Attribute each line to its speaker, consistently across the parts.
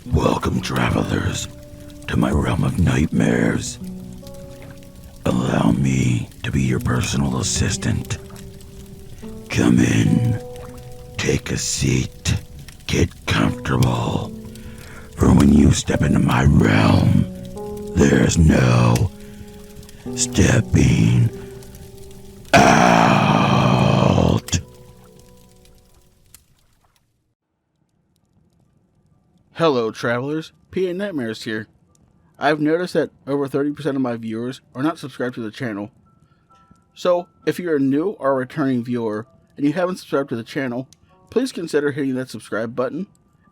Speaker 1: Welcome, travelers, to my realm of nightmares. Allow me to be your personal assistant. Come in, take a seat, get comfortable. For when you step into my realm, there's no stepping out.
Speaker 2: Hello, travelers. PA Nightmares here. I've noticed that over 30% of my viewers are not subscribed to the channel. So, if you're a new or a returning viewer and you haven't subscribed to the channel, please consider hitting that subscribe button.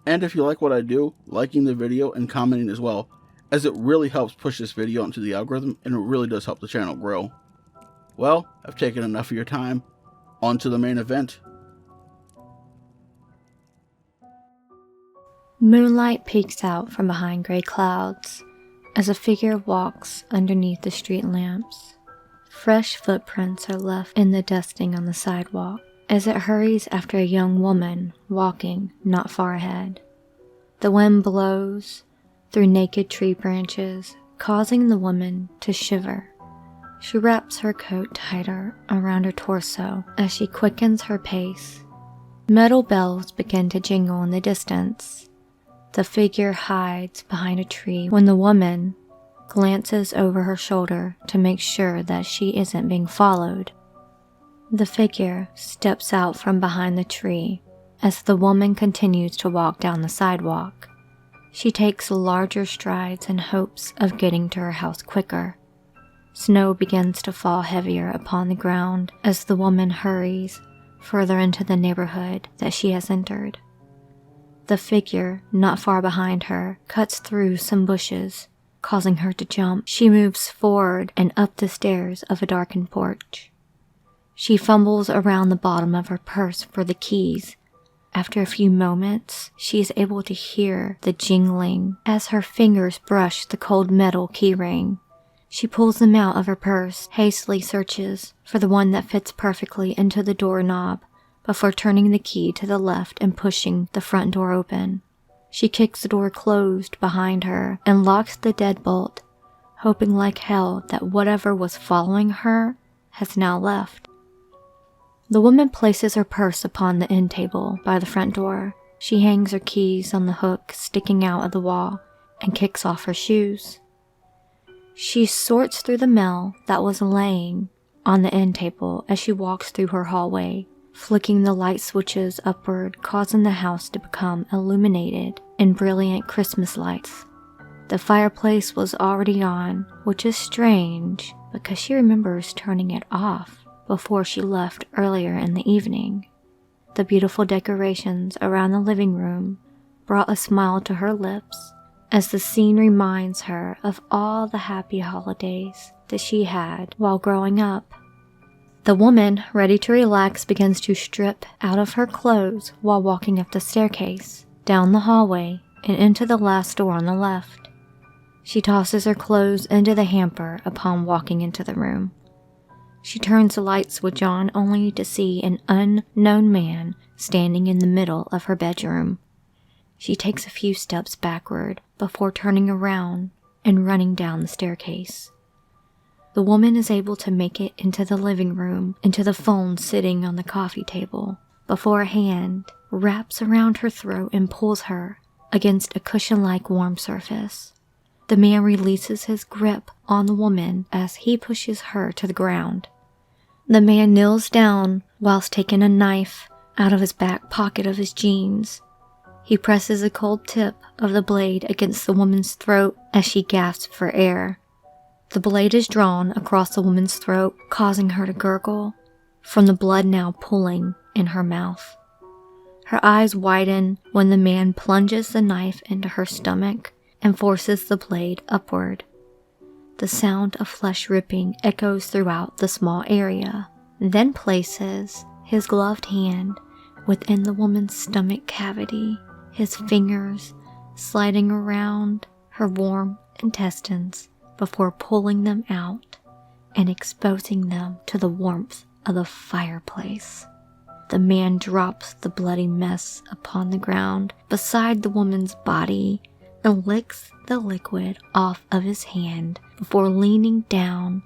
Speaker 2: And if you like what I do, liking the video and commenting as well, as it really helps push this video into the algorithm and it really does help the channel grow. Well, I've taken enough of your time. On to the main event.
Speaker 3: Moonlight peeks out from behind gray clouds as a figure walks underneath the street lamps. Fresh footprints are left in the dusting on the sidewalk as it hurries after a young woman walking not far ahead. The wind blows through naked tree branches, causing the woman to shiver. She wraps her coat tighter around her torso as she quickens her pace. Metal bells begin to jingle in the distance. The figure hides behind a tree when the woman glances over her shoulder to make sure that she isn't being followed. The figure steps out from behind the tree as the woman continues to walk down the sidewalk. She takes larger strides in hopes of getting to her house quicker. Snow begins to fall heavier upon the ground as the woman hurries further into the neighborhood that she has entered. The figure, not far behind her, cuts through some bushes, causing her to jump. She moves forward and up the stairs of a darkened porch. She fumbles around the bottom of her purse for the keys. After a few moments, she is able to hear the jingling as her fingers brush the cold metal keyring. She pulls them out of her purse, hastily searches for the one that fits perfectly into the doorknob, before turning the key to the left and pushing the front door open. She kicks the door closed behind her and locks the deadbolt, hoping like hell that whatever was following her has now left. The woman places her purse upon the end table by the front door. She hangs her keys on the hook sticking out of the wall and kicks off her shoes. She sorts through the mail that was laying on the end table as she walks through her hallway, flicking the light switches upward, causing the house to become illuminated in brilliant Christmas lights. The fireplace was already on, which is strange because she remembers turning it off before she left earlier in the evening. The beautiful decorations around the living room brought a smile to her lips as the scene reminds her of all the happy holidays that she had while growing up. The woman, ready to relax, begins to strip out of her clothes while walking up the staircase, down the hallway, and into the last door on the left. She tosses her clothes into the hamper upon walking into the room. She turns the light switch on only to see an unknown man standing in the middle of her bedroom. She takes a few steps backward before turning around and running down the staircase. The woman is able to make it into the living room, into the phone sitting on the coffee table, before a hand wraps around her throat and pulls her against a cushion-like warm surface. The man releases his grip on the woman as he pushes her to the ground. The man kneels down whilst taking a knife out of his back pocket of his jeans. He presses the cold tip of the blade against the woman's throat as she gasps for air. The blade is drawn across the woman's throat, causing her to gurgle, from the blood now pooling in her mouth. Her eyes widen when the man plunges the knife into her stomach and forces the blade upward. The sound of flesh ripping echoes throughout the small area, then places his gloved hand within the woman's stomach cavity, his fingers sliding around her warm intestines before pulling them out and exposing them to the warmth of the fireplace. The man drops the bloody mess upon the ground beside the woman's body and licks the liquid off of his hand before leaning down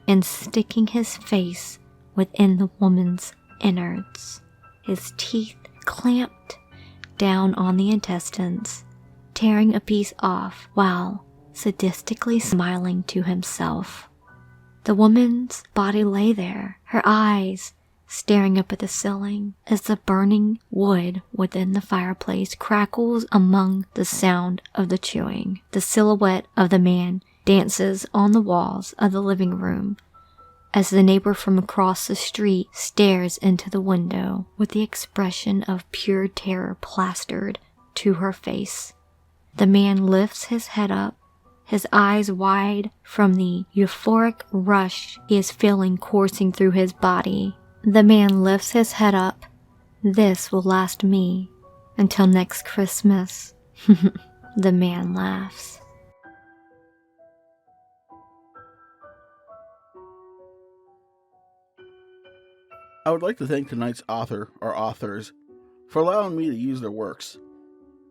Speaker 3: and sticking his face within the woman's innards, his teeth clamped down on the intestines, tearing a piece off while sadistically smiling to himself. The woman's body lay there, her eyes staring up at the ceiling as the burning wood within the fireplace crackles among the sound of the chewing. The silhouette of the man dances on the walls of the living room as the neighbor from across the street stares into the window with the expression of pure terror plastered to her face. The man lifts his head up, his eyes wide from the euphoric rush he is feeling coursing through his body. The man lifts his head up. This will last me until next Christmas. The man laughs.
Speaker 2: I would like to thank tonight's author or authors for allowing me to use their works.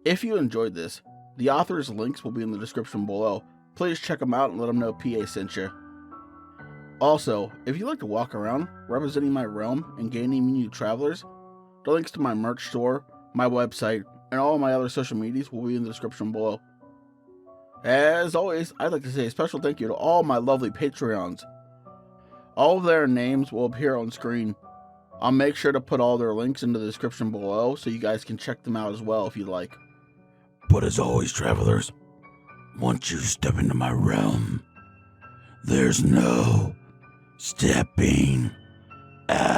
Speaker 2: If you enjoyed this, the authors' links will be in the description below. Please check them out and let them know PA sent you. Also, if you like to walk around representing my realm and gaining new travelers, the links to my merch store, my website, and all of my other social medias will be in the description below. As always, I'd like to say a special thank you to all my lovely Patreons. All of their names will appear on screen. I'll make sure to put all their links in the description below so you guys can check them out as well if you'd like.
Speaker 1: But as always, travelers, once you step into my realm, there's no stepping out.